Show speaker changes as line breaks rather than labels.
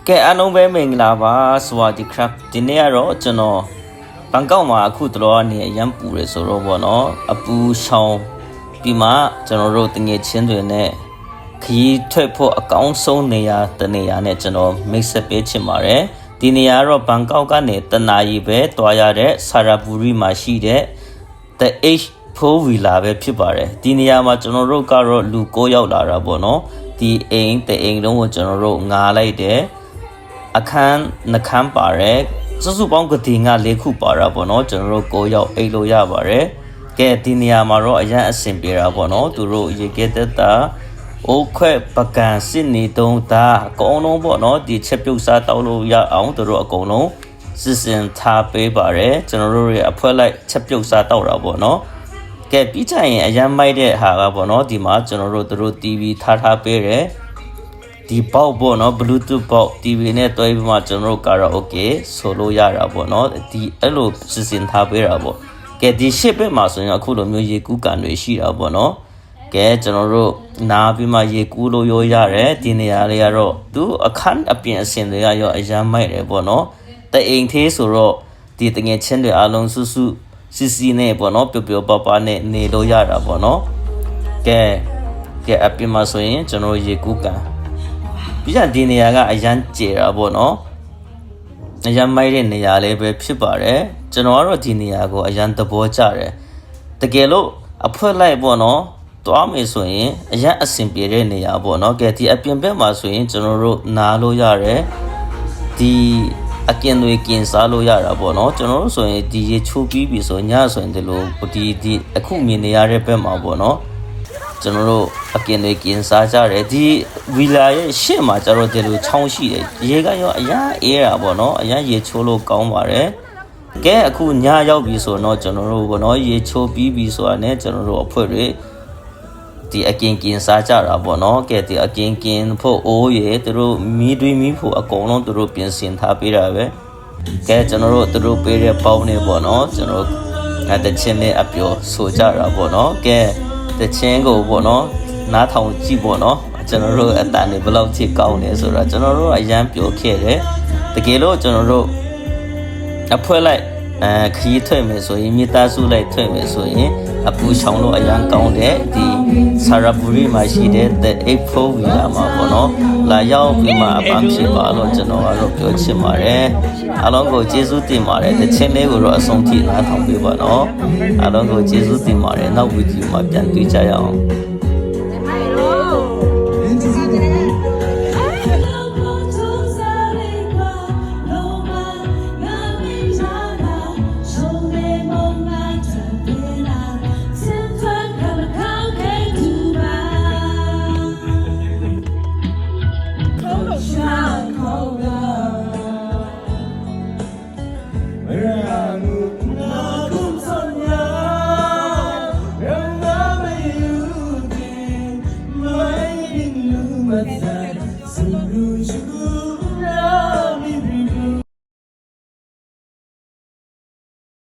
ကဲအားလုံးပဲမင်္ဂလာပါစဝါဒီခရပ်ဒီနေ့ကတော့ကျွန်တော်ဘန်ကောက်မှာအခုတော်အနေအရန်ပူရဆိုတော့ဗောနော်အပူရှောင်းပြီးမှကျွန်တော်တို့တငယ်ချင်းတွေနဲ့ခရီးထွက်ဖို့အကောင်းဆုံးနေရာတနေရာနဲ့ကျွန်တော်မိတ်ဆက်ပေးချင်ပါတယ်ဒီနေရာကတော့ဘန်ကောက်ကနေတနာရီပဲတွားရတဲ့ဆာရာဘူရီမှာရှိတဲ့ The H4 Villa ပဲဖြစ်ပါတယ်ဒီနေရာမှာကျွန်တော်တို့ကတော့လူ9ယောက်လာတာဗောနော်ဒီအိမ်တအိမ်လုံးကိုကျွန်တော်တို့ငာလိုက်တယ်အခန်းနှခမ်းပါတယ်စုစုပေါင်းကတိငါ၄ခုပါတာပေါ့နော်ကျွန်တော်တို့9ယောက်အိတ်လို့ရပါတယ်ကဲဒီနေရာမှာတော့အရန်အဆင်ပြေတာပေါ့နော်သူတို့ရေကဲတက်တာအိုးခွဲ့ပကံစစ်နေတုံးတာအကုန်လုံးပေါ့နော်ဒီချက်ပြုတ်စားတောက်လို့ရအောင်သူတို့အကုန်လုံးစစ်စင်ထားပေးပါတယ်ကျွန်တော်တို့ရဲ့အဖွဲလိုက်ချက်ပြုတ်စားတောက်တာပေါ့နော်ကဲပြီးကြရင်အရန်မိုက်တဲ့ဟာကပေါ့နော်ဒီမှာကျွန်တော်တို့သူတို့ TV ထားပေးတယ်ဒီပေါက်ပေါ့နော် Bluetooth ပေါက် TV နဲ့တွဲပြီးမှကျွန်တော်တို့ကာရာโอเคဆိုလို့ရတာပေါ့နော်ဒီအဲ့လိုစီစဉ်ထားပေးတာပေါ့ကဲဒီရှစ်ဘက်မှာဆိုရင်အခုလိုမျိုးရေကူးကန်တွေရှိတာပေါ့နော်ကဲကျွန်တော်တို့နားပြီးမှရေကူးလို့ရောရတယ်ဒီနေရာလေးကတော့သူအခန်းအပြင်အစင်တွေကရောအရမ်းမိုက်တယ်ပေါ့နော်တအိမ်သေးဆိုတော့ဒီတငယ်ချင်းတွေအားလုံးစုစုစီစီနဲ့ပေါ့နော်ပျော်ပျော်ပါပါနဲ့နေလို့ရတာပေါ့နော်ကဲအပြင်မှာဆိုရင်ကျွန်တော်ရေကူးကန်ပြီးတော့ဒီနေရာကအရန်ကျေတာပေါ့နော်အရန်မိုက်တဲ့နေရာလေးပဲဖြစ်ပါတယ်ကျွန်တော်ကတော့ဒီနေရာကိုအရန်သဘောကျတယ်တကယ်လို့အဖွဲလိုက်ပေါ့နော်တွားမယ်ဆိုရင်အရန်အဆင်ပြေတဲ့နေရာပေါ့နော်ကဲဒီအပြင်ဘက်မှာဆိုရင်ကျွန်တော်တို့နားလို့ရတယ်ဒီအကင်တွေကင်စားလို့ရတာပေါ့နော်ကျွန်တော်တို့ဆိုရင်ဒီရေချိုးပြီးပြီဆိုညဆိုရင်ဒီလိုဒီအခုမြင်နေရတဲ့ဘက်မှာပေါ့နော်ကျွန်တော်တို့အကင်တွေကင်စားကြတယ်ဒီဗီလာရဲ့ရှေ့မှာကျတော့ဒီလိုချောင်းရှိတယ်ရေကရောအရန်အေးတာပေါ့နော်အရန်ရေချိုးလို့ကောင်းပါတယ်ကဲအခုညရောက်ပြီဆိုတော့ကျွန်တော်တို့ပေါ့နော်ရေချိုးပြီးပြီဆိုတာနဲ့ကျွန်တော်တို့အဖွဲတွေဒီအကင်ကင်စားကြတာပေါ့နော်ကဲဒီအကင်ကင်ဖို့အိုးရေသူတို့မီးတွေးမီးဖို့အကုန်လုံးသူတို့ပြင်ဆင်ထားပေးတာပဲကဲကျွန်တော်တို့သူတို့ပေးတဲ့ပေါင်းနေပေါ့နော်ကျွန်တော်တချင်းနဲ့အပျော်ဆိုကြတာပေါ့နော်ကဲတချင်းကိုပေါ့နော်နားထောင်ကြည့်ပေါ့နော်ကျွန်တော်တို့အတန်တွေဘယ်လောက်ထိကောင်းနေဆိုတော့ကျွန်တော်တို့အရန်ပျော်ခဲ့တယ်တကယ်လို့ကျွန်တော်တို့အဖွဲလိုက်ခရီးထွက်မယ်ဆိုရင်မိသားစုလိုက်ထွက်မယ်ဆိုရင်အပူချောင်းလို့အရန်ကောင်းတဲ့ဒီဆာရာဘူရီမှာရှိတဲ့ The H4 Villa မှာပေါ့နော်လာရောက်ပြီးမှအပန်းဖြစ်ပါလို့ကျွန်တော်ကတော့ပြောချင်ပါတယ်အားလုံးကိုကျေးဇူးတင်ပါတယ်တစ်ချက်လေးကိုတော့အဆုံးထိနားထောင်ပေးပါနော်အားလုံးကိုကျေးဇူးတင်ပါတယ်နောက်ဗီဒီယိုမှာပြန်တွေ့ကြရအောင်
But